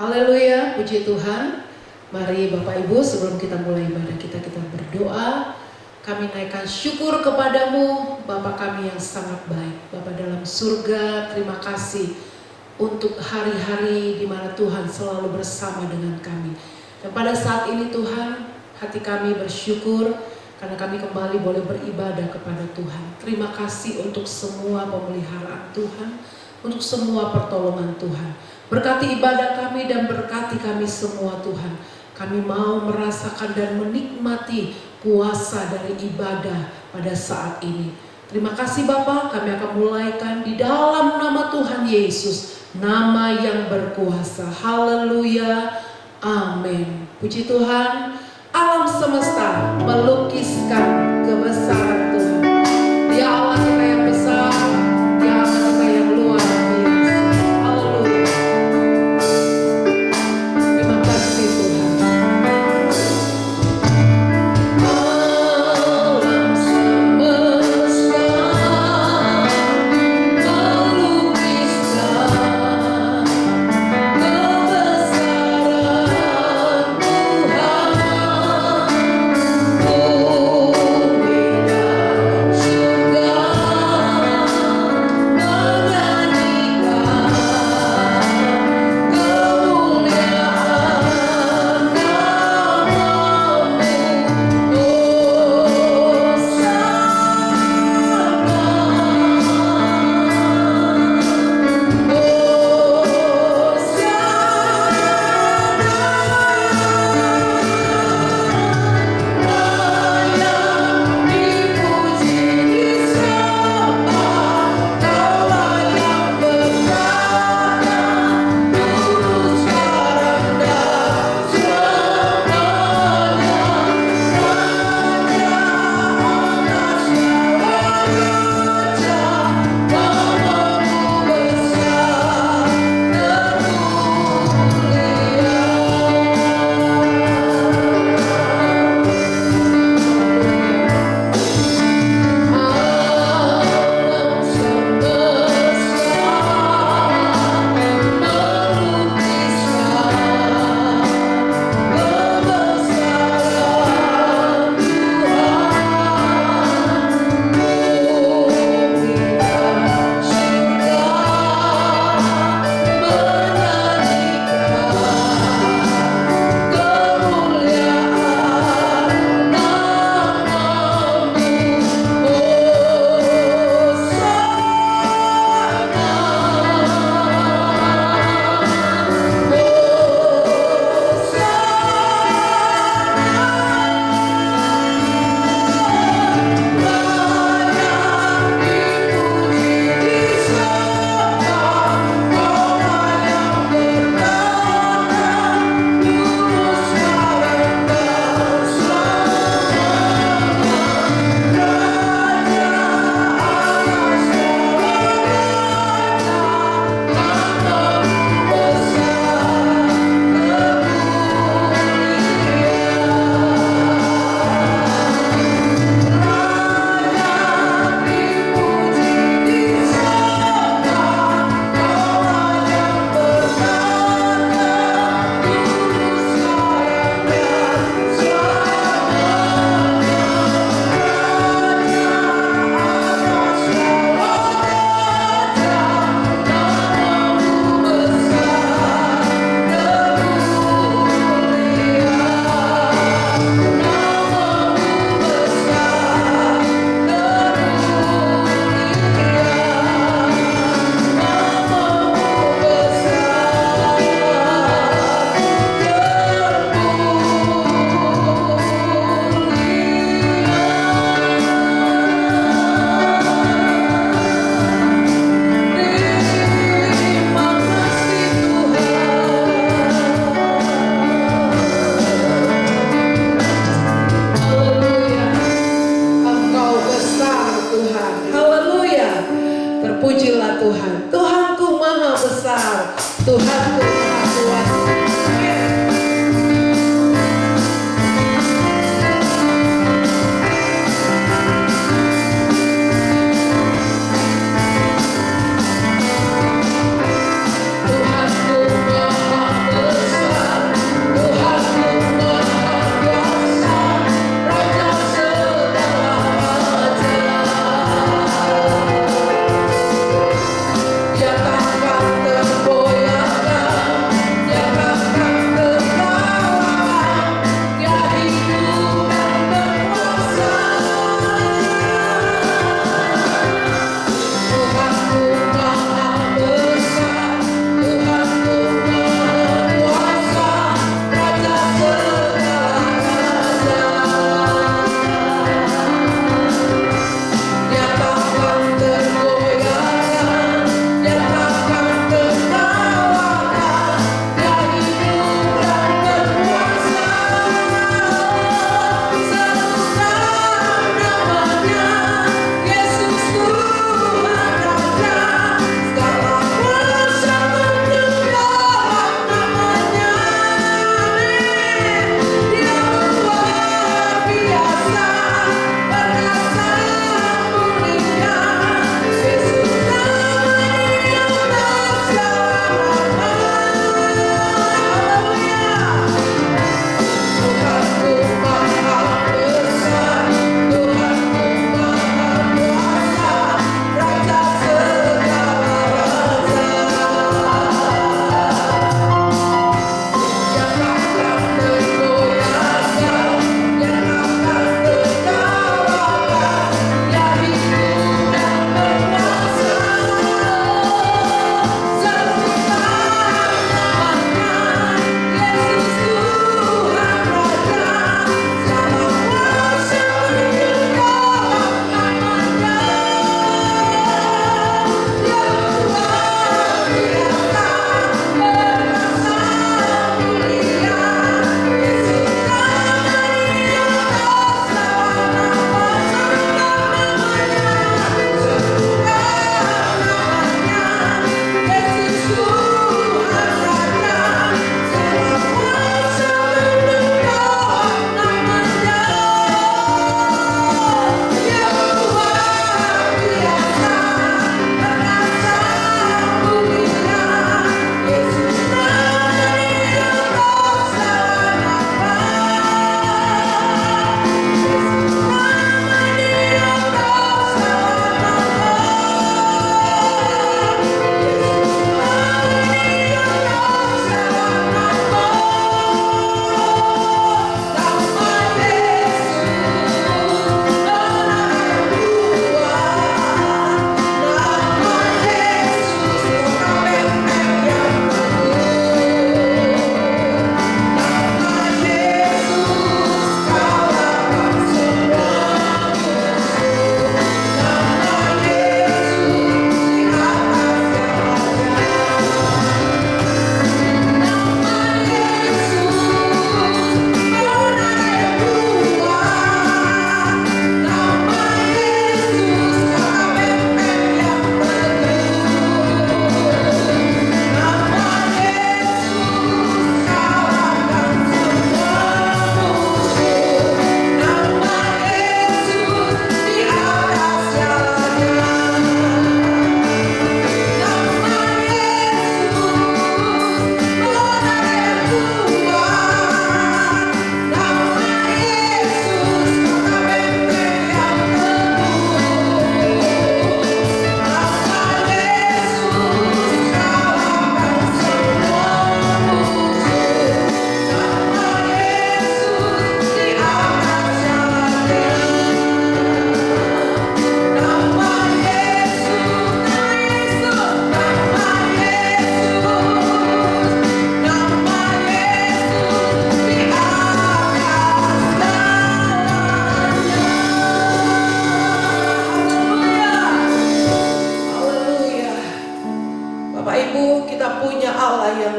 Haleluya, puji Tuhan. Mari Bapak Ibu, sebelum kita mulai ibadah kita berdoa. Kami naikkan syukur kepadamu, Bapa kami yang sangat baik. Bapa dalam surga, terima kasih untuk hari-hari di mana Tuhan selalu bersama dengan kami. Dan pada saat ini Tuhan, hati kami bersyukur karena kami kembali boleh beribadah kepada Tuhan. Terima kasih untuk semua pemeliharaan Tuhan, untuk semua pertolongan Tuhan. Berkati ibadah kami dan berkati kami semua Tuhan. Kami mau merasakan dan menikmati kuasa dari ibadah pada saat ini. Terima kasih Bapa, kami akan mulaikan di dalam nama Tuhan Yesus, nama yang berkuasa. Haleluya, amin. Puji Tuhan, alam semesta melukiskan kebesaran Tuhan. Dia Allah kita yang besar, Dia Allah kita yang luar biasa. Haleluya. Terima kasih Tuhan. Alam semesta melukiskan kebesaran Tuhan.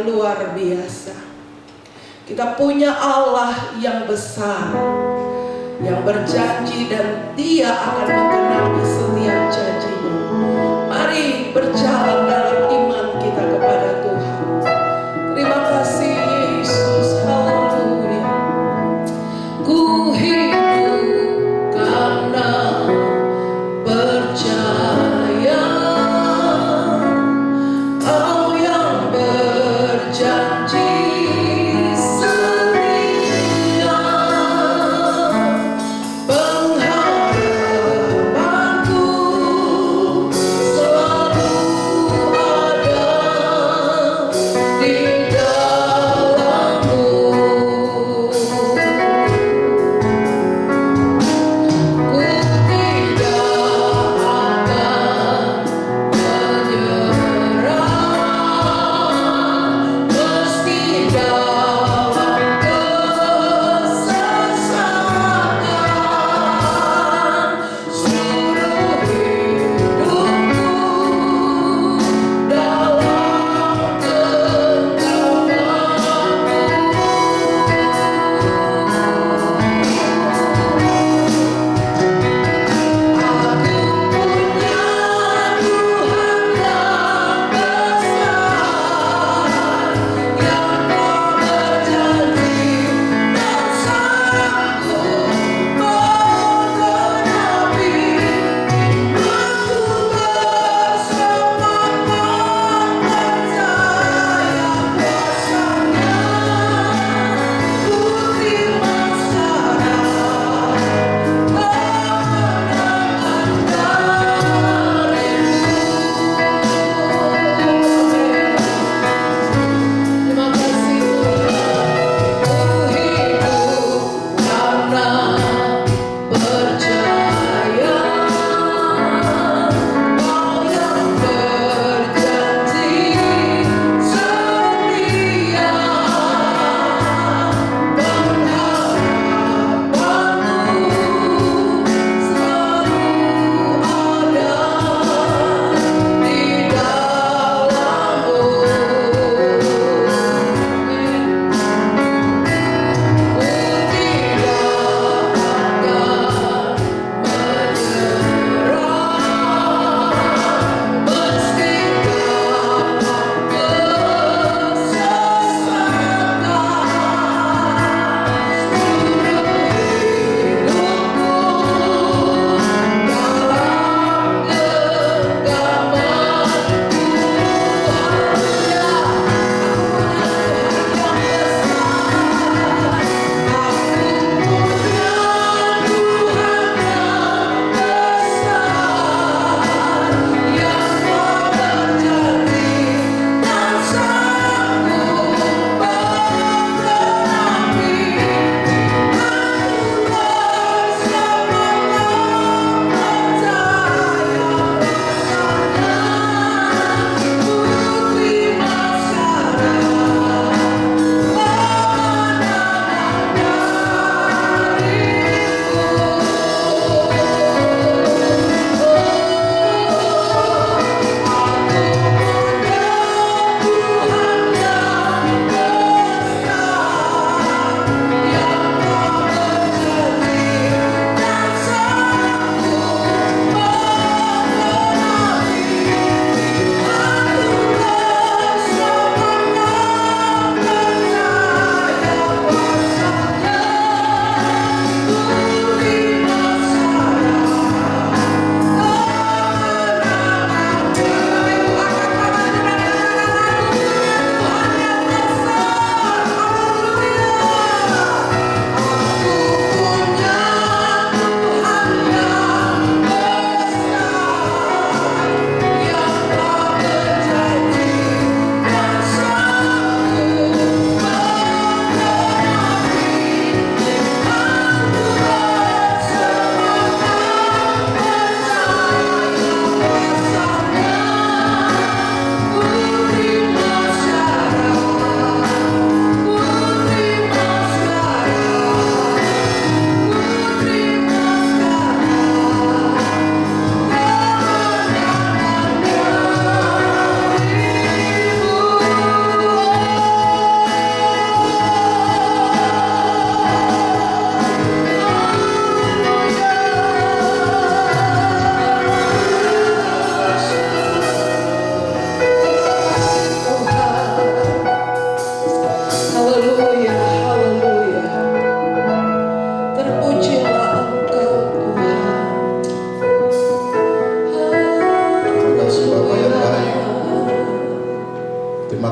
yang luar biasa. Kita punya Allah yang besar, yang berjanji dan Dia akan menggenapi setiap janjinya. Mari berjalan dalam iman kita kepada Tuhan. Terima kasih Yesus, haleluya. Ku hidup karena percaya Kau yang berjanji setia. Pengharapanku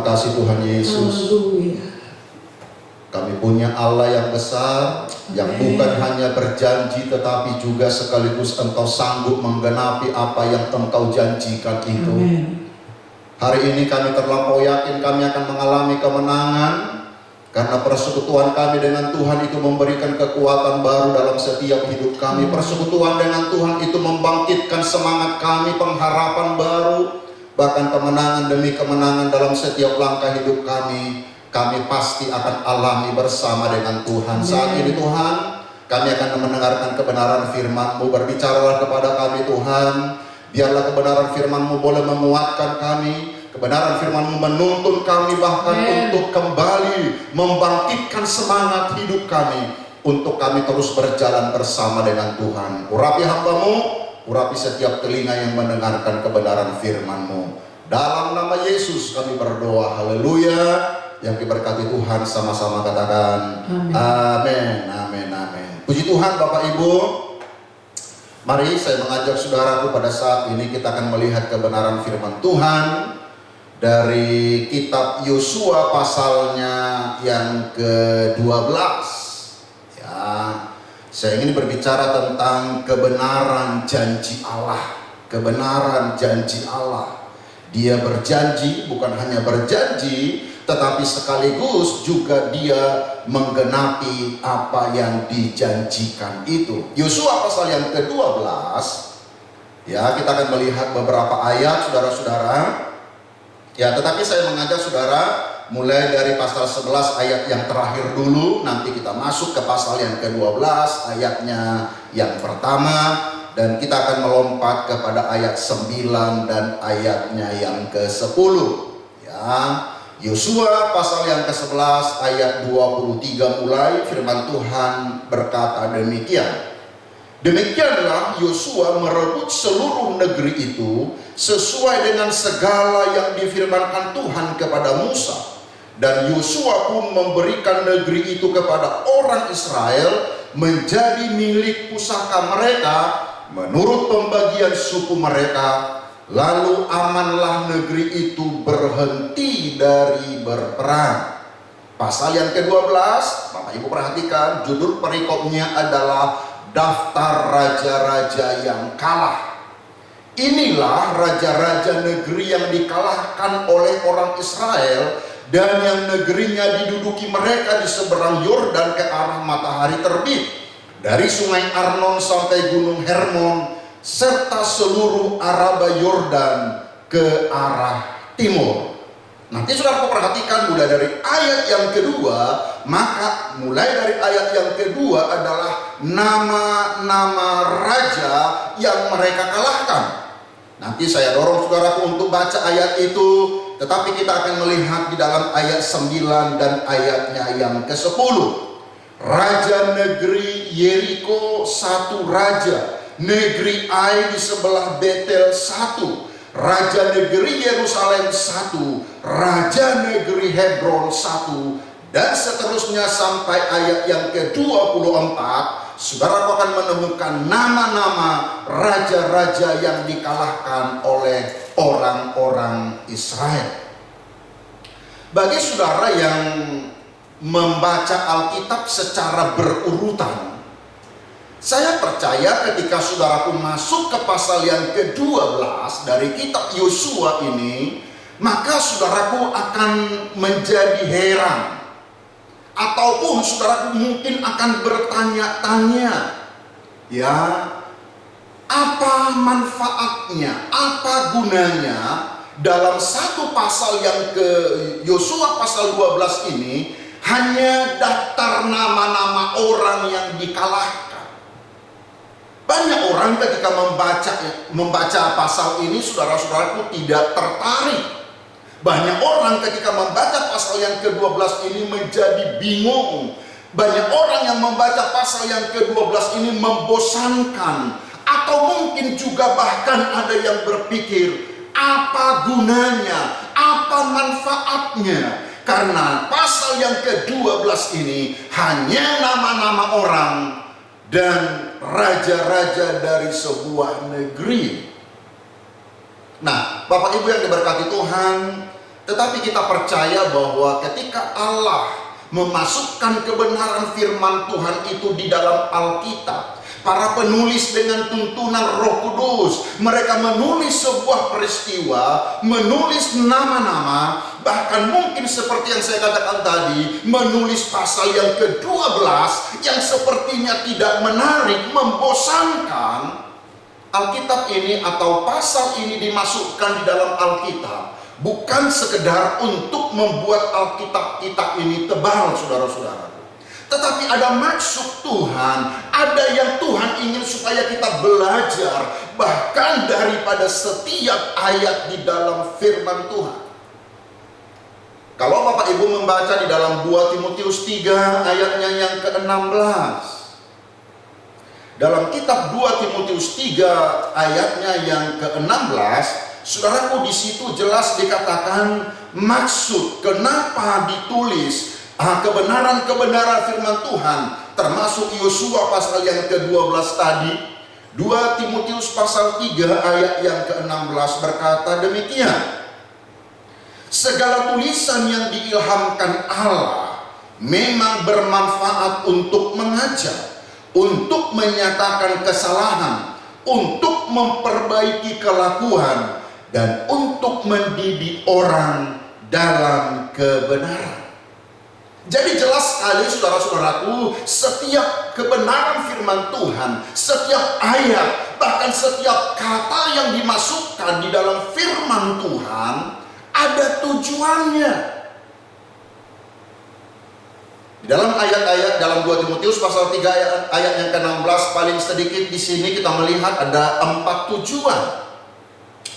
Terima kasih Tuhan Yesus. Haleluya. Kami punya Allah yang besar, yang bukan hanya berjanji tetapi juga sekaligus Engkau sanggup menggenapi apa yang Engkau janjikan itu. Amin. Hari ini kami terlampau yakin kami akan mengalami kemenangan, karena persekutuan kami dengan Tuhan itu memberikan kekuatan baru dalam setiap hidup kami. Persekutuan dengan Tuhan itu membangkitkan semangat kami, pengharapan baru, bahkan kemenangan demi kemenangan dalam setiap langkah hidup kami. Kami pasti akan alami bersama dengan Tuhan. Saat ini Tuhan, kami akan mendengarkan kebenaran firman-Mu. Berbicaralah kepada kami Tuhan. Biarlah kebenaran firman-Mu boleh menguatkan kami. Kebenaran firman-Mu menuntun kami bahkan untuk kembali membangkitkan semangat hidup kami, untuk kami terus berjalan bersama dengan Tuhan. Urapi hamba-Mu, urapi setiap telinga yang mendengarkan kebenaran firman-Mu. Dalam nama Yesus kami berdoa. Haleluya. Yang diberkati Tuhan sama-sama katakan amin, amin, amin. Puji Tuhan Bapak Ibu. Mari saya mengajak saudaraku pada saat ini kita akan melihat kebenaran firman Tuhan dari kitab Yosua pasalnya yang ke-12. Ya, saya ingin berbicara tentang kebenaran janji Allah. Kebenaran janji Allah. Dia berjanji, bukan hanya berjanji, tetapi sekaligus juga dia menggenapi apa yang dijanjikan itu. Yosua pasal yang ke-12, ya, kita akan melihat beberapa ayat saudara-saudara. Ya, tetapi saya mengajak saudara mulai dari pasal 11 ayat yang terakhir dulu. Nanti kita masuk ke pasal yang ke-12 ayatnya yang pertama, dan kita akan melompat kepada ayat 9 dan ayatnya yang ke-10. Ya, Yosua pasal yang ke-11 ayat 23 mulai, firman Tuhan berkata demikian. Demikianlah Yosua merebut seluruh negeri itu sesuai dengan segala yang difirmankan Tuhan kepada Musa. Dan Yosua pun memberikan negeri itu kepada orang Israel menjadi milik pusaka mereka menurut pembagian suku mereka. Lalu amanlah negeri itu berhenti dari berperang. Pasal yang ke-12, Bapak Ibu perhatikan, judul perikopnya adalah daftar raja-raja yang kalah. Inilah raja-raja negeri yang dikalahkan oleh orang Israel dan yang negerinya diduduki mereka di seberang Yordan ke arah matahari terbit, dari sungai Arnon sampai gunung Hermon, serta seluruh Araba Yordan ke arah timur. Nanti saudara perhatikan mulai dari ayat yang kedua, maka mulai dari ayat yang kedua adalah nama-nama raja yang mereka kalahkan. Nanti saya dorong saudaraku untuk baca ayat itu, tetapi kita akan melihat di dalam ayat 9 dan ayatnya yang ke-10. Raja negeri Yeriko satu raja, negeri Ai di sebelah Betel satu, raja negeri Yerusalem satu, raja negeri Hebron satu, dan seterusnya sampai ayat yang ke-24. Saudara akan menemukan nama-nama raja-raja yang dikalahkan oleh orang-orang Israel. Bagi saudara yang membaca Alkitab secara berurutan, saya percaya ketika saudaraku masuk ke pasal yang ke-12 dari kitab Yosua ini, maka saudaraku akan menjadi heran. Ataupun saudaraku mungkin akan bertanya-tanya, ya, apa manfaatnya, apa gunanya dalam satu pasal yang ke Yosua pasal 12 ini hanya daftar nama-nama orang yang dikalahkan. Banyak orang ketika membaca pasal ini, saudara-saudaraku, tidak tertarik. Banyak orang ketika membaca pasal yang ke-12 ini menjadi bingung. Banyak orang yang membaca pasal yang ke-12 ini membosankan. Atau mungkin juga bahkan ada yang berpikir, apa gunanya, apa manfaatnya? Karena pasal yang ke-12 ini hanya nama-nama orang dan raja-raja dari sebuah negeri. Nah, Bapak Ibu yang diberkati Tuhan, Tetapi kita percaya bahwa ketika Allah memasukkan kebenaran firman Tuhan itu di dalam Alkitab, para penulis dengan tuntunan Roh Kudus, mereka menulis sebuah peristiwa, menulis nama-nama, bahkan mungkin seperti yang saya katakan tadi, menulis pasal yang ke-12 yang sepertinya tidak menarik, membosankan. Alkitab ini atau pasal ini dimasukkan di dalam Alkitab bukan sekedar untuk membuat Alkitab kita ini tebal, saudara-saudara. Tetapi ada maksud Tuhan, ada yang Tuhan ingin supaya kita belajar bahkan daripada setiap ayat di dalam firman Tuhan. Kalau Bapak Ibu membaca di dalam 2 Timotius 3 ayatnya yang ke-16. Dalam kitab 2 Timotius 3 ayatnya yang ke-16, saudaraku, di situ jelas dikatakan maksud kenapa ditulis kebenaran-kebenaran firman Tuhan, termasuk Yosua pasal yang ke-12 tadi. 2 Timotius pasal 3 ayat yang ke-16 berkata demikian: segala tulisan yang diilhamkan Allah memang bermanfaat untuk mengajar, untuk menyatakan kesalahan, untuk memperbaiki kelakuan, dan untuk mendidik orang dalam kebenaran. Jadi jelas sekali, saudara-saudaraku, setiap kebenaran firman Tuhan, setiap ayat, bahkan setiap kata yang dimasukkan di dalam firman Tuhan ada tujuannya. Di dalam ayat-ayat dalam 2 Timotius pasal 3 ayat yang ke-16 paling sedikit di sini kita melihat ada 4 tujuan.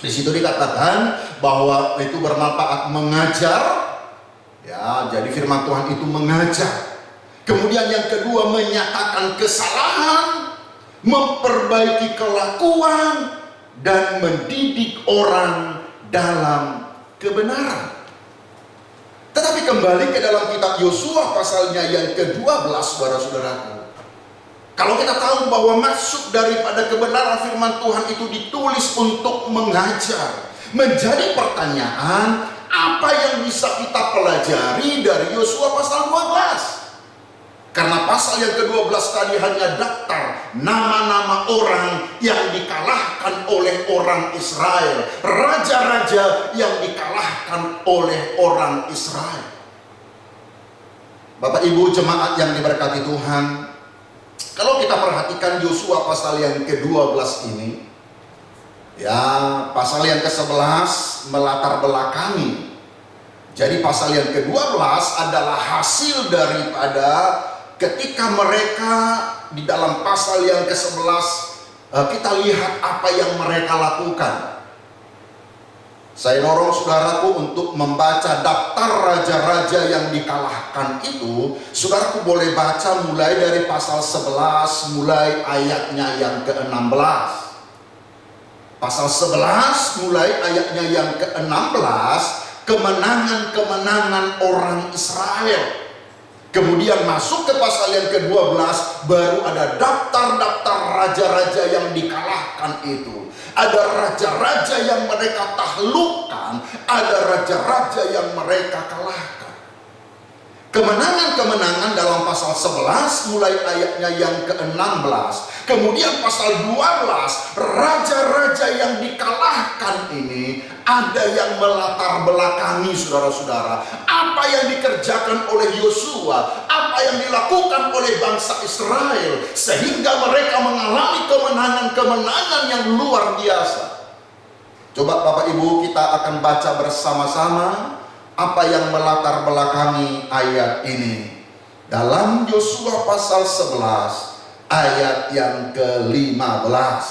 Di situ dikatakan bahwa itu bermanfaat mengajar, ya, jadi firman Tuhan itu mengajar. Kemudian yang kedua, menyatakan kesalahan, memperbaiki kelakuan, dan mendidik orang dalam kebenaran. Tetapi kembali ke dalam kitab Yosua pasalnya yang ke-12, saudara-saudaraku. Kalau kita tahu bahwa maksud daripada kebenaran firman Tuhan itu ditulis untuk mengajar, menjadi pertanyaan, apa yang bisa kita pelajari dari Yosua pasal 12? Karena pasal yang ke-12 tadi hanya daftar nama-nama orang yang dikalahkan oleh orang Israel, raja-raja yang dikalahkan oleh orang Israel. Bapak Ibu jemaat yang diberkati Tuhan, kalau kita perhatikan Yosua pasal yang ke-12 ini, ya, pasal yang ke-11 melatar belakangi. Jadi pasal yang ke-12 adalah hasil daripada ketika mereka di dalam pasal yang ke-11 kita lihat apa yang mereka lakukan. Saya dorong saudaraku untuk membaca daftar raja-raja yang dikalahkan itu. Saudaraku boleh baca mulai dari pasal 11, mulai ayatnya yang ke-16. Pasal 11 mulai ayatnya yang ke-16, kemenangan-kemenangan orang Israel. Kemudian masuk ke pasal yang ke-12, baru ada daftar-daftar raja-raja yang dikalahkan itu. Ada raja-raja yang mereka taklukkan, ada raja-raja yang mereka kalahkan. Kemenangan-kemenangan dalam pasal 11 mulai ayatnya yang ke-16. Kemudian pasal 12, raja-raja yang dikalahkan ini ada yang melatar belakangi saudara-saudara. Apa yang dikerjakan oleh Yosua, apa yang dilakukan oleh bangsa Israel, sehingga mereka mengalami kemenangan-kemenangan yang luar biasa. Coba Bapak Ibu kita akan baca bersama-sama apa yang melatar belakangi ayat ini. Dalam Yosua pasal 11 ayat yang ke-15.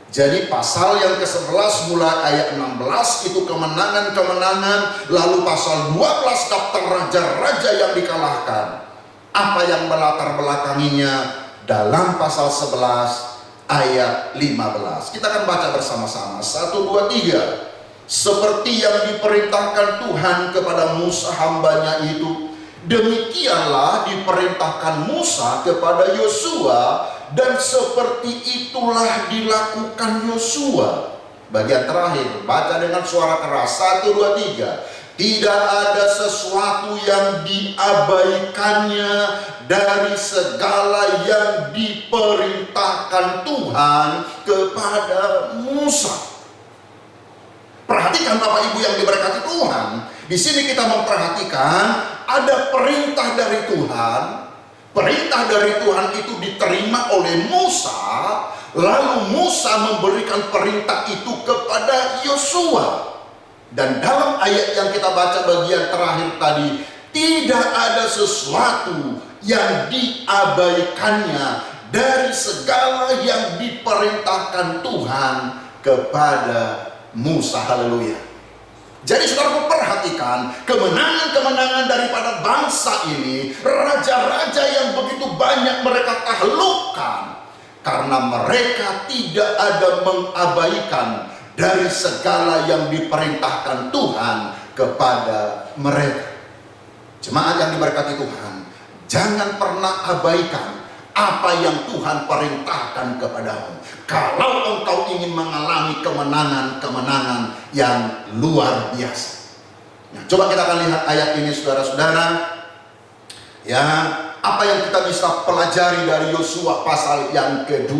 Jadi pasal yang ke-11 mulai ayat 16 itu kemenangan-kemenangan. Lalu pasal 12 daftar raja-raja yang dikalahkan. Apa yang melatar belakanginya dalam pasal 11 ayat 15. Kita akan baca bersama-sama. 1, 2, 3. Seperti yang diperintahkan Tuhan kepada Musa hambanya itu, demikianlah diperintahkan Musa kepada Yosua, dan seperti itulah dilakukan Yosua. Bagian terakhir, baca dengan suara keras. 1, 2, 3. Tidak ada sesuatu yang diabaikannya dari segala yang diperintahkan Tuhan kepada Musa. Perhatikan Bapak Ibu yang diberkati Tuhan. Di sini kita memperhatikan ada perintah dari Tuhan. Perintah dari Tuhan itu diterima oleh Musa. Lalu Musa memberikan perintah itu kepada Yosua. Dan dalam ayat yang kita baca bagian terakhir tadi, tidak ada sesuatu yang diabaikannya dari segala yang diperintahkan Tuhan kepada Musa. Haleluya. Jadi saudara perhatikan kemenangan-kemenangan daripada bangsa ini, raja-raja yang begitu banyak mereka taklukkan karena mereka tidak ada mengabaikan dari segala yang diperintahkan Tuhan kepada mereka. Jemaat yang diberkati Tuhan, jangan pernah abaikan apa yang Tuhan perintahkan kepadamu. Kalau engkau ingin mengalami kemenangan-kemenangan yang luar biasa. Nah, coba kita akan lihat ayat ini saudara-saudara. Ya, apa yang kita bisa pelajari dari Yosua pasal yang ke-12.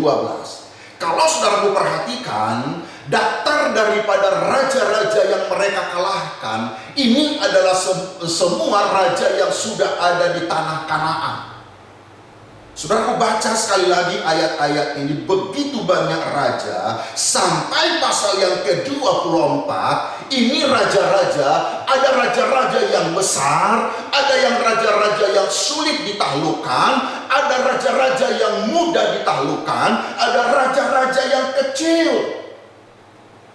Kalau saudara perhatikan, daftar daripada raja-raja yang mereka kalahkan, ini adalah semua raja yang sudah ada di tanah Kanaan. Saudara baca sekali lagi ayat-ayat ini, begitu banyak raja, sampai pasal yang ke-24, ini raja-raja, ada raja-raja yang besar, ada yang raja-raja yang sulit ditaklukkan, ada raja-raja yang mudah ditaklukkan, ada raja-raja yang kecil.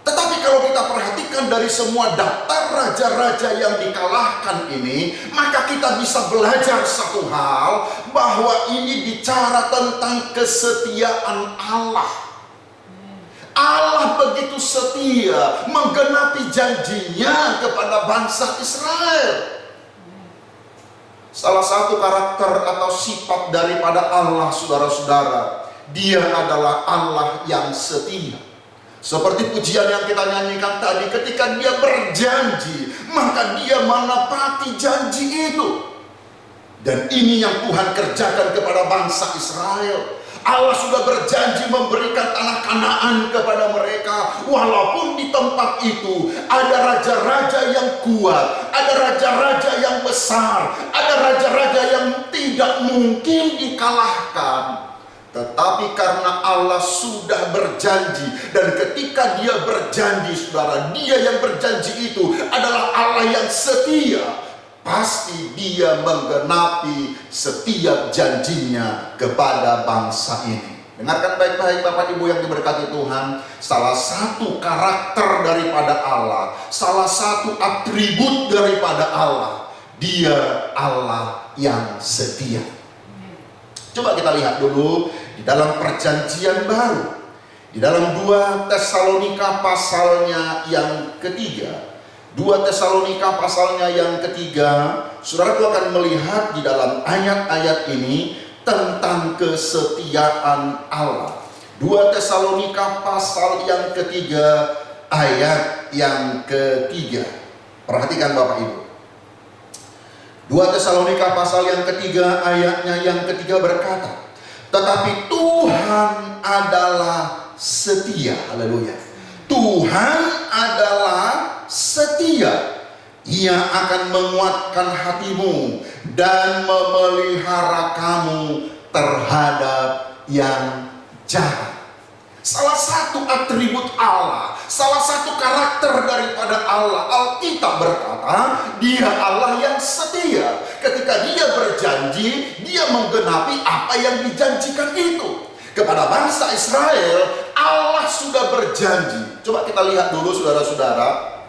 Tetapi kalau kita perhatikan dari semua daftar raja-raja yang dikalahkan ini, maka kita bisa belajar satu hal, bahwa ini bicara tentang kesetiaan Allah. Allah begitu setia menggenapi janjinya kepada bangsa Israel. Salah satu karakter atau sifat daripada Allah, saudara-saudara, Dia adalah Allah yang setia. Seperti pujian yang kita nyanyikan tadi, ketika Dia berjanji, maka Dia menepati janji itu. Dan ini yang Tuhan kerjakan kepada bangsa Israel. Allah sudah berjanji memberikan tanah Kanaan kepada mereka. Walaupun di tempat itu ada raja-raja yang kuat, ada raja-raja yang besar, ada raja-raja yang tidak mungkin dikalahkan. Tetapi karena Allah sudah berjanji, dan ketika Dia berjanji, saudara, Dia yang berjanji itu adalah Allah yang setia, pasti Dia menggenapi setiap janjinya kepada bangsa ini. Dengarkan baik-baik Bapak Ibu yang diberkati Tuhan, salah satu karakter daripada Allah, salah satu atribut daripada Allah, Dia Allah yang setia. Coba kita lihat dulu di dalam perjanjian baru, di dalam 2 Tesalonika pasalnya yang ketiga. 2 Tesalonika pasalnya yang ketiga, saudara akan melihat di dalam ayat-ayat ini tentang kesetiaan Allah. 2 Tesalonika pasal yang ketiga, ayat yang ketiga. Perhatikan Bapak Ibu. 2 Tesalonika pasal yang ketiga, ayatnya yang ketiga berkata, tetapi Tuhan adalah setia. Haleluya. Tuhan adalah setia. Ia akan menguatkan hatimu dan memelihara kamu terhadap yang jahat. Salah satu atribut Allah, salah satu karakter daripada Allah, Alkitab berkata, Dia Allah yang setia. Ketika Dia berjanji, Dia menggenapi apa yang dijanjikan itu. Kepada bangsa Israel, Allah sudah berjanji. Coba kita lihat dulu saudara-saudara.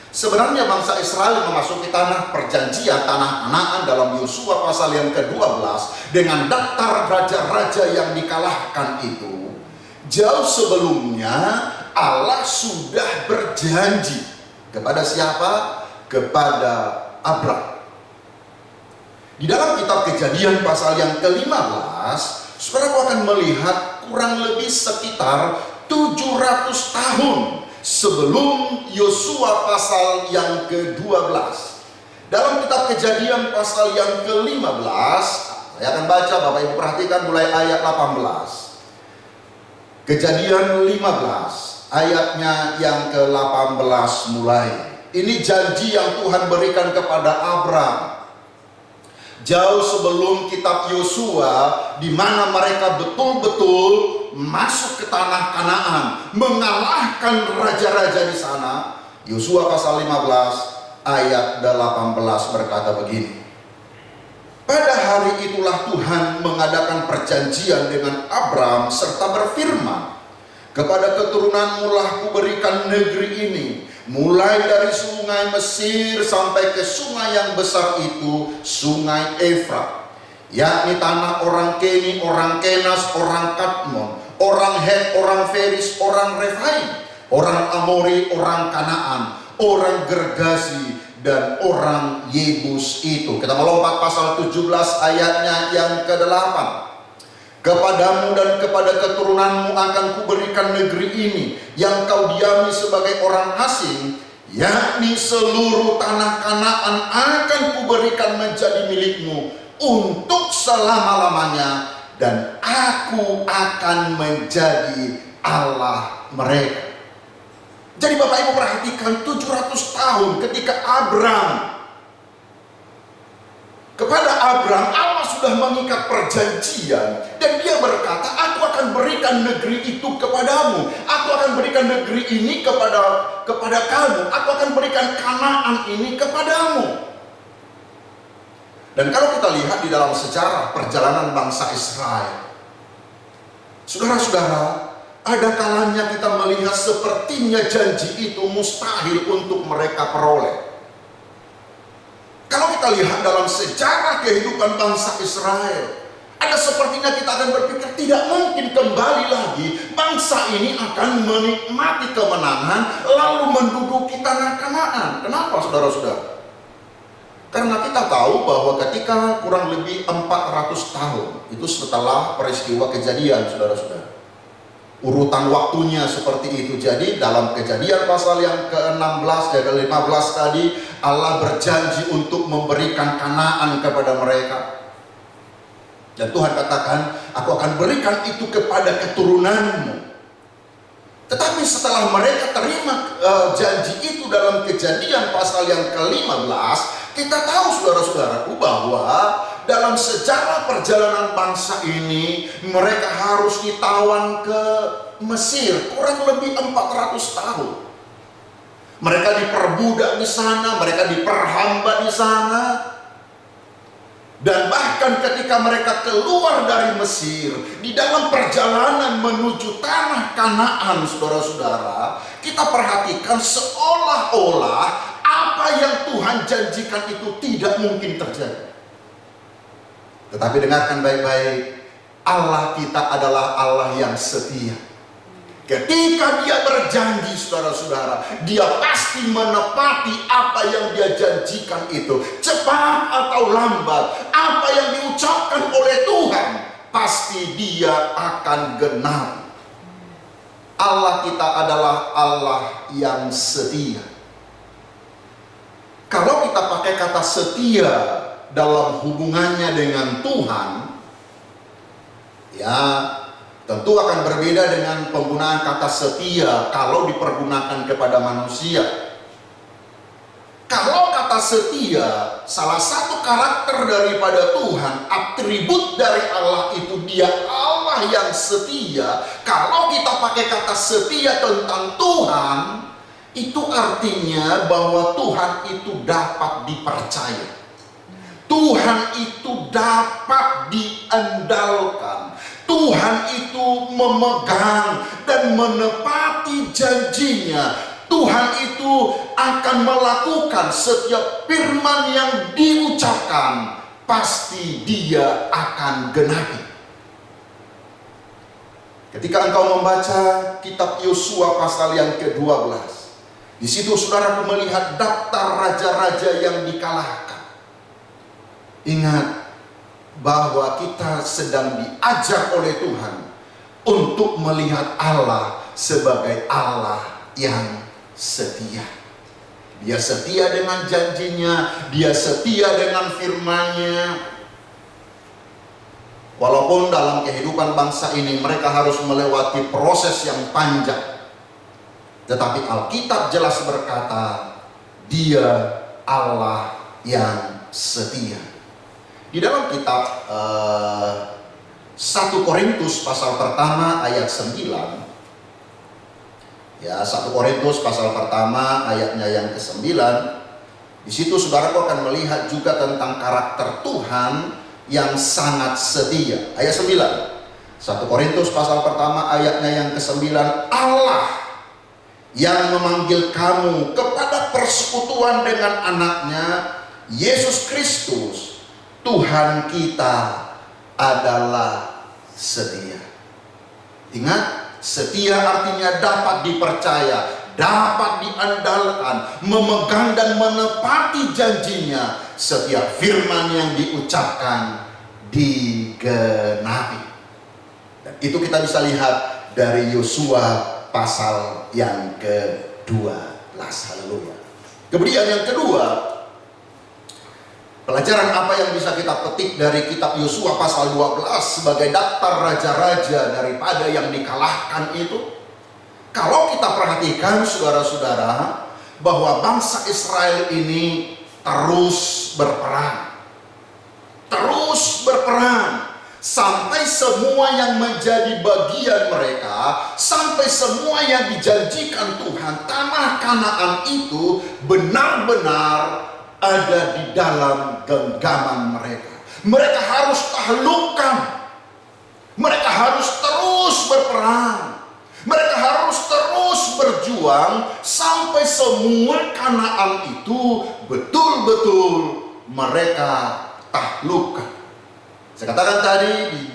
Sebenarnya bangsa Israel memasuki tanah perjanjian, tanah Kanaan dalam Yosua pasal yang ke-12 dengan daftar raja-raja yang dikalahkan itu. Jauh sebelumnya Allah sudah berjanji kepada siapa? Kepada Abraham. Di dalam kitab Kejadian pasal yang ke-15, saudara akan melihat kurang lebih sekitar 700 tahun sebelum Yosua pasal yang ke-12. Dalam kitab Kejadian pasal yang ke-15, saya akan baca, Bapak Ibu perhatikan mulai ayat 18. Kejadian 15 ayatnya yang ke-18 mulai. Ini janji yang Tuhan berikan kepada Abram jauh sebelum kitab Yosua, di mana mereka betul-betul masuk ke tanah Kanaan, mengalahkan raja-raja di sana. Yosua pasal 15 ayat 18 berkata begini. Pada hari itulah Tuhan mengadakan perjanjian dengan Abram serta berfirman, kepada keturunanmu lah kuberikan negeri ini, mulai dari sungai Mesir sampai ke sungai yang besar itu, sungai Efrat, yakni tanah orang Keni, orang Kenas, orang Kadmon, orang Het, orang Feris, orang Refaim, orang Amori, orang Kanaan, orang Gergasi, dan orang Yebus itu. Kita melompat pasal 17 ayatnya yang ke-8. Kepadamu dan kepada keturunanmu akan kuberikan negeri ini yang kau diami sebagai orang asing, yakni seluruh tanah Kanaan akan kuberikan menjadi milikmu untuk selama-lamanya, dan aku akan menjadi Allah mereka. Jadi Bapak Ibu perhatikan, 700 tahun ketika kepada Abram Allah sudah mengikat perjanjian, dan dia berkata, aku akan berikan negeri itu kepadamu, aku akan berikan negeri ini kepada kamu, aku akan berikan Kanaan ini kepadamu. Dan kalau kita lihat di dalam sejarah perjalanan bangsa Israel, saudara-saudara, ada kalanya kita melihat sepertinya janji itu mustahil untuk mereka peroleh. Kalau kita lihat dalam sejarah kehidupan bangsa Israel, ada sepertinya kita akan berpikir tidak mungkin kembali lagi bangsa ini akan menikmati kemenangan lalu menduduki tanah Kanaan. Kenapa saudara-saudara? Karena kita tahu bahwa ketika kurang lebih 400 tahun itu setelah peristiwa Kejadian, saudara-saudara, urutan waktunya seperti itu. Jadi dalam Kejadian pasal yang ke-16 dan ke-15 tadi, Allah berjanji untuk memberikan Kanaan kepada mereka. Dan Tuhan katakan, aku akan berikan itu kepada keturunanmu. Tetapi setelah mereka terima janji itu dalam Kejadian pasal yang ke-15, kita tahu saudara-saudaraku bahwa dalam sejarah perjalanan bangsa ini, mereka harus ditawan ke Mesir kurang lebih 400 tahun. Mereka diperbudak di sana, mereka diperhamba di sana. Dan bahkan ketika mereka keluar dari Mesir, di dalam perjalanan menuju tanah Kanaan, saudara-saudara, kita perhatikan seolah-olah apa yang Tuhan janjikan itu tidak mungkin terjadi. Tetapi dengarkan baik-baik, Allah kita adalah Allah yang setia. Ketika dia berjanji, saudara-saudara, dia pasti menepati apa yang dia janjikan itu. Cepat atau lambat, apa yang diucapkan oleh Tuhan, pasti dia akan genapi. Allah kita adalah Allah yang setia. Kalau kita pakai kata setia dalam hubungannya dengan Tuhan, ya tentu akan berbeda dengan penggunaan kata setia kalau dipergunakan kepada manusia. Kalau kata setia, salah satu karakter daripada Tuhan, atribut dari Allah itu, dia Allah yang setia. Kalau kita pakai kata setia tentang Tuhan, itu artinya bahwa Tuhan itu dapat dipercaya. Tuhan itu dapat diandalkan. Tuhan itu memegang dan menepati janjinya. Tuhan itu akan melakukan setiap firman yang diucapkan, pasti dia akan genapi. Ketika engkau membaca kitab Yosua pasal yang ke-12, di situ saudaraku melihat daftar raja-raja yang dikalahkan. Ingat bahwa kita sedang diajar oleh Tuhan untuk melihat Allah sebagai Allah yang setia. Dia setia dengan janjinya, dia setia dengan firman-Nya. Walaupun dalam kehidupan bangsa ini mereka harus melewati proses yang panjang, tetapi Alkitab jelas berkata, Dia Allah yang setia. Di dalam kitab 1 Korintus pasal pertama ayat 9, ya, 1 Korintus pasal pertama ayatnya yang ke-9. Di situ saudaraku akan melihat juga tentang karakter Tuhan yang sangat setia. Ayat 9. 1 Korintus pasal pertama ayatnya yang ke-9. Allah yang memanggil kamu kepada persekutuan dengan anaknya Yesus Kristus, Tuhan kita adalah setia. Ingat, setia artinya dapat dipercaya, dapat diandalkan, memegang dan menepati janjinya. Setiap firman yang diucapkan digenapi. Dan itu kita bisa lihat dari Yosua pasal yang ke-12. Haleluya. Kemudian yang kedua, pelajaran apa yang bisa kita petik dari kitab Yosua pasal 12 sebagai daftar raja-raja daripada yang dikalahkan itu? Kalau kita perhatikan saudara-saudara, bahwa bangsa Israel ini terus berperang. Terus berperang. Sampai semua yang menjadi bagian mereka, sampai semua yang dijanjikan Tuhan, tanah Kanaan itu benar-benar ada di dalam genggaman mereka. Mereka harus taklukkan. Mereka harus terus berperang. Mereka harus terus berjuang sampai semua Kanaan itu betul-betul mereka taklukkan. Saya katakan tadi, di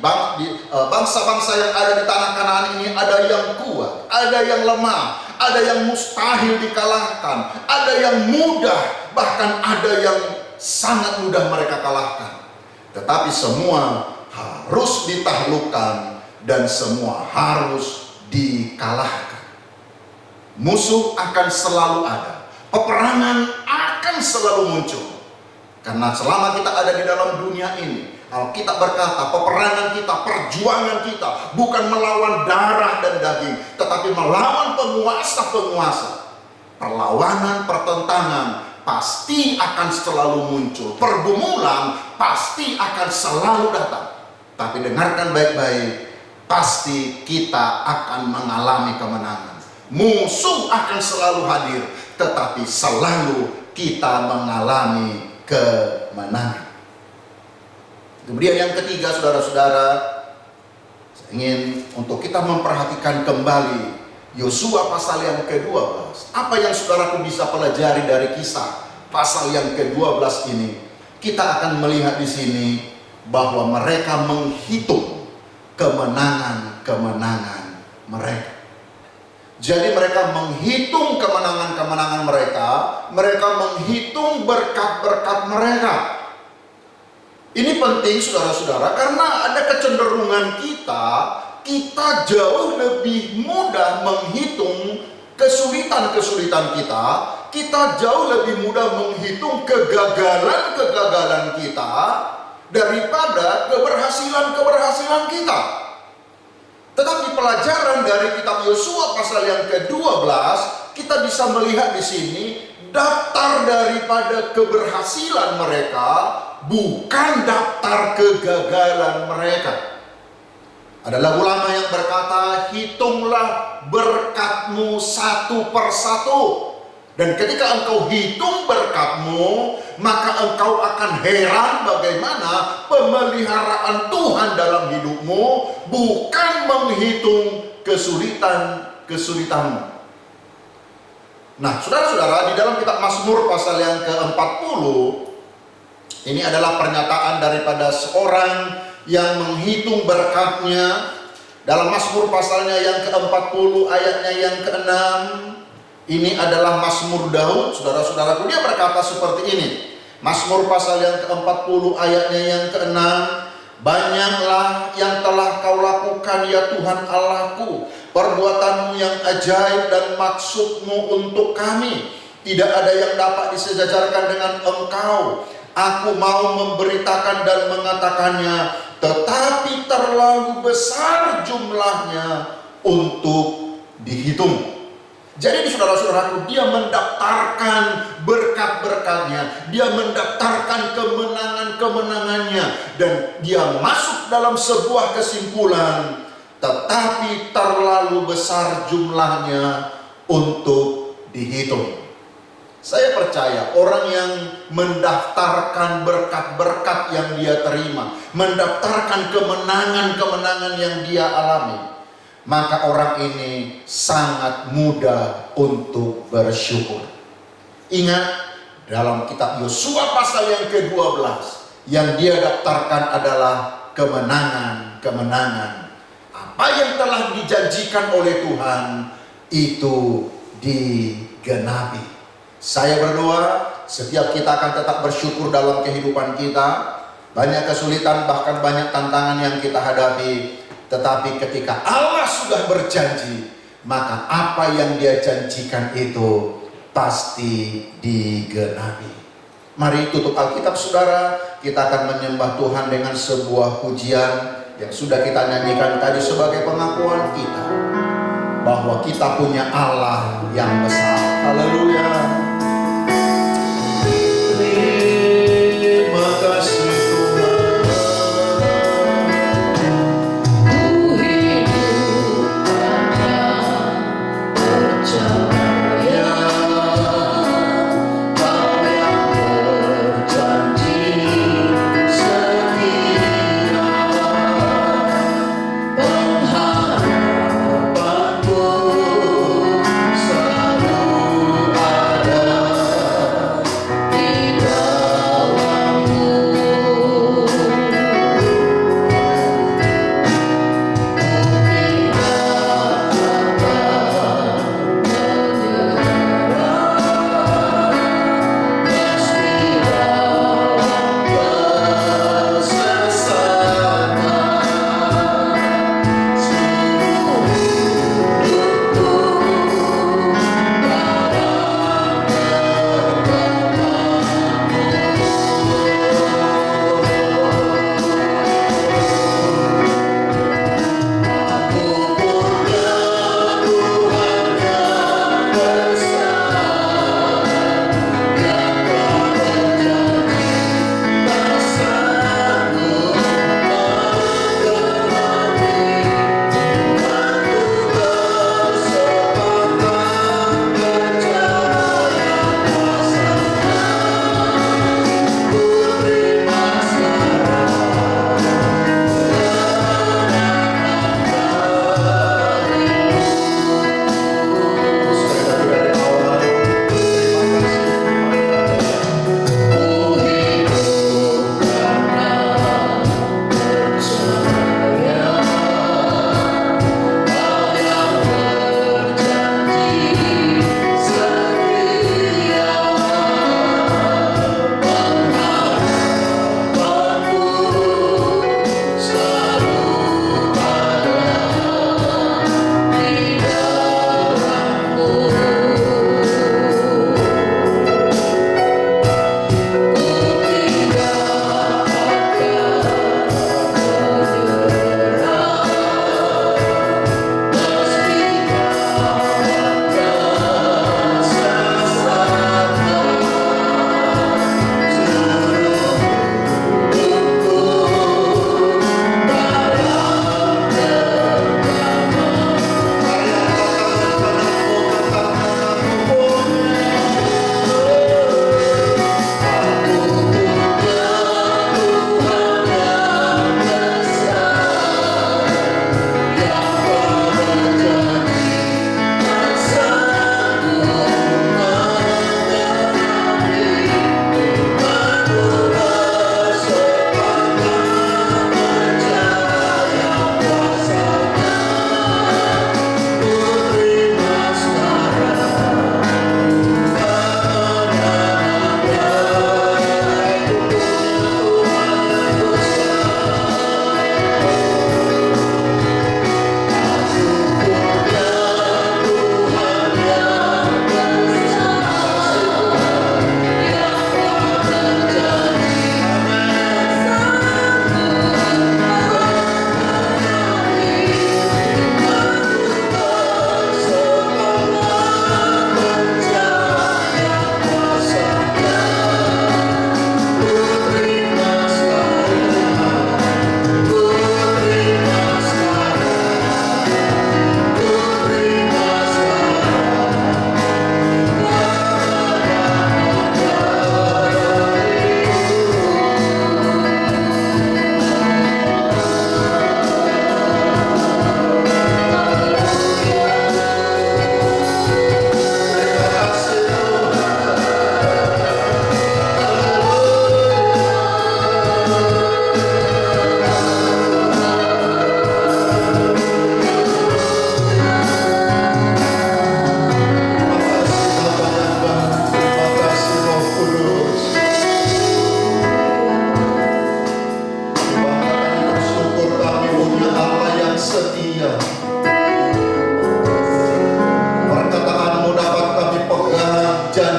bangsa-bangsa yang ada di tanah Kanaan ini ada yang kuat, ada yang lemah, ada yang mustahil dikalahkan, ada yang mudah, bahkan ada yang sangat mudah mereka kalahkan. Tetapi semua harus ditaklukkan dan semua harus dikalahkan. Musuh akan selalu ada, peperangan akan selalu muncul. Karena selama kita ada di dalam dunia ini, Alkitab berkata, peperangan kita, perjuangan kita bukan melawan darah dan daging, tetapi melawan penguasa-penguasa. Perlawanan, pertentangan pasti akan selalu muncul. Pergumulan pasti akan selalu datang. Tapi dengarkan baik-baik, pasti kita akan mengalami kemenangan. Musuh akan selalu hadir, tetapi selalu kita mengalami kemenangan. Kemudian yang ketiga, saudara-saudara, saya ingin untuk kita memperhatikan kembali Yosua pasal yang ke-12. Apa yang saudaraku bisa pelajari dari kisah pasal yang ke-12 ini? Kita akan melihat di sini bahwa mereka menghitung kemenangan-kemenangan mereka. Jadi mereka menghitung kemenangan-kemenangan mereka, mereka menghitung berkat-berkat mereka. Ini penting saudara-saudara, karena ada kecenderungan kita jauh lebih mudah menghitung kesulitan-kesulitan kita jauh lebih mudah menghitung kegagalan-kegagalan kita daripada keberhasilan-keberhasilan kita. Tetapi pelajaran dari kitab Yosua pasal yang ke-12, kita bisa melihat di sini daftar daripada keberhasilan mereka, bukan daftar kegagalan mereka. Ada lagu lama yang berkata, hitunglah berkatmu satu persatu. Dan ketika engkau hitung berkatmu, maka engkau akan heran bagaimana pemeliharaan Tuhan dalam hidupmu, bukan menghitung kesulitan-kesulitanmu. Nah, saudara-saudara, di dalam kitab Mazmur pasal yang ke-40, ini adalah pernyataan daripada seorang yang menghitung berkatnya. Dalam Mazmur pasalnya yang ke-40 ayatnya yang ke-6, ini adalah Mazmur Daud, saudara-saudaraku. Dia berkata seperti ini. Mazmur pasal yang ke-40 ayatnya yang ke-6, Banyaklah yang telah kau lakukan ya Tuhan Allahku, perbuatanmu yang ajaib dan maksudmu untuk kami. Tidak ada yang dapat disejajarkan dengan Engkau. Aku mau memberitakan dan mengatakannya, tetapi terlalu besar jumlahnya untuk dihitung. Jadi saudara-saudaraku, dia mendaftarkan berkat-berkatnya, dia mendaftarkan kemenangan-kemenangannya, dan dia masuk dalam sebuah kesimpulan, tetapi terlalu besar jumlahnya untuk dihitung. Saya percaya orang yang mendaftarkan berkat-berkat yang dia terima, mendaftarkan kemenangan-kemenangan yang dia alami, maka orang ini sangat mudah untuk bersyukur. Ingat, dalam kitab Yosua pasal yang ke-12, yang dia daftarkan adalah kemenangan-kemenangan. Apa yang telah dijanjikan oleh Tuhan itu digenapi. Saya berdoa setiap kita akan tetap bersyukur dalam kehidupan kita. Banyak kesulitan, bahkan banyak tantangan yang kita hadapi, tetapi ketika Allah sudah berjanji, maka apa yang dia janjikan itu pasti digenapi. Mari tutup Alkitab saudara, kita akan menyembah Tuhan dengan sebuah pujian yang sudah kita nyanyikan tadi sebagai pengakuan kita, bahwa kita punya Allah yang besar. Haleluya. Terima kasih Tuhan. Ada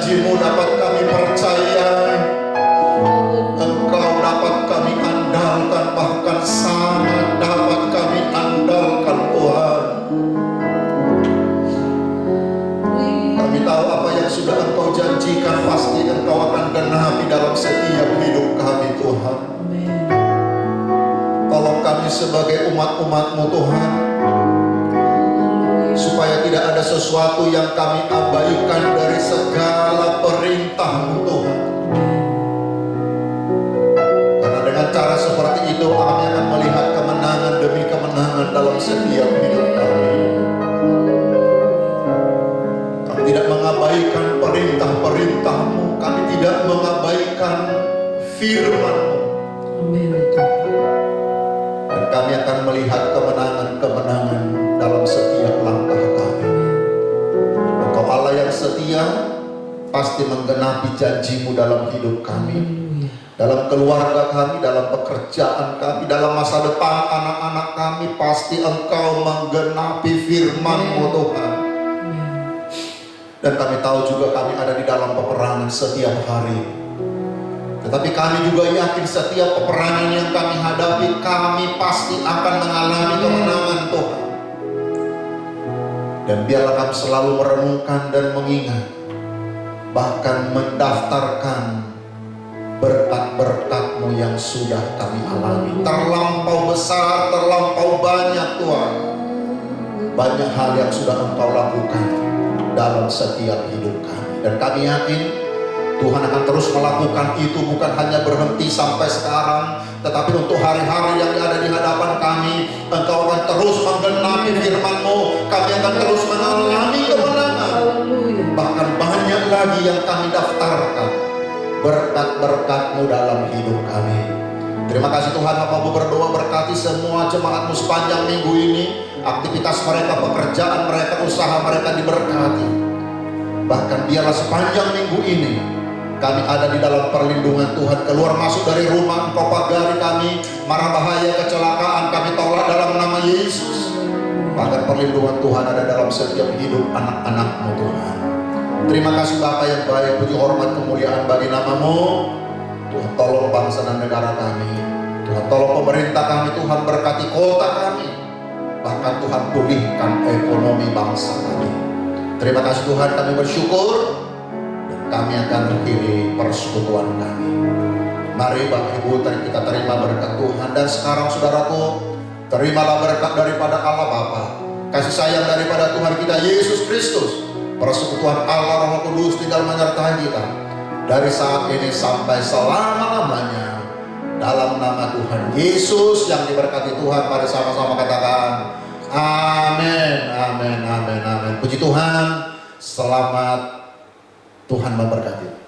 janji-Mu dapat kami percayai, Engkau dapat kami andalkan, bahkan sangat dapat kami andalkan Tuhan. Kami tahu apa yang sudah Engkau janjikan pasti Engkau akan genapi dalam setiap hidup kami Tuhan. Tolong kami sebagai umat-umat-Mu Tuhan, supaya tidak ada sesuatu yang kami abaikan dari segala perintah-Mu Tuhan. Karena dengan cara seperti itu kami akan melihat kemenangan demi kemenangan dalam setiap hidup kami. Kami tidak mengabaikan perintah-perintah-Mu, kami tidak mengabaikan firman-Mu. Dan kami akan melihat kemenangan-kemenangan dalam setiap langkah kami. Engkau Allah yang setia, pasti menggenapi janji-Mu dalam hidup kami, dalam keluarga kami, dalam pekerjaan kami, dalam masa depan anak-anak kami. Pasti Engkau menggenapi firman-Mu Tuhan. Dan kami tahu juga kami ada di dalam peperangan setiap hari. Tetapi kami juga yakin setiap peperangan yang kami hadapi, kami pasti akan mengalami kemenangan Tuhan. Dan biarlah kami selalu merenungkan dan mengingat, bahkan mendaftarkan berkat-berkat-Mu yang sudah kami alami. Terlampau besar, terlampau banyak Tuhan. Banyak hal yang sudah Engkau lakukan dalam setiap hidup kami. Dan kami yakin Tuhan akan terus melakukan itu, bukan hanya berhenti sampai sekarang, tetapi untuk hari-hari yang ada di hadapan kami, Engkau akan terus menggenapi firman-Mu. Kami akan terus mengalami kemenangan. Bahkan banyak lagi yang kami daftarkan berkat-berkat-Mu dalam hidup kami. Terima kasih Tuhan, hamba-Mu berdoa berkati semua jemaat-Mu sepanjang minggu ini. Aktivitas mereka, pekerjaan mereka, usaha mereka diberkati. Bahkan biarlah sepanjang minggu ini kami ada di dalam perlindungan Tuhan. Keluar masuk dari rumah Engkau pagari kami, mara bahaya kecelakaan kami tolak dalam nama Yesus. Bahkan perlindungan Tuhan ada dalam setiap hidup anak-anak-Mu Tuhan. Terima kasih Bapa yang baik, puji hormat kemuliaan bagi nama-Mu. Tuhan tolong bangsa dan negara kami. Tuhan tolong pemerintah kami, Tuhan berkati kota kami. Bahkan Tuhan pulihkan ekonomi bangsa kami. Terima kasih Tuhan, kami bersyukur. Kami akan akhiri persekutuan kami. Mari Bapak Ibu kita terima berkat Tuhan. Dan sekarang saudaraku, terimalah berkat daripada Allah Bapa, kasih sayang daripada Tuhan kita Yesus Kristus, persekutuan Allah Roh Kudus tinggal menyertai kita dari saat ini sampai selama-lamanya. Dalam nama Tuhan Yesus yang diberkati Tuhan, mari sama-sama katakan amin, amin, amin, amin. Puji Tuhan, selamat, Tuhan memberkati.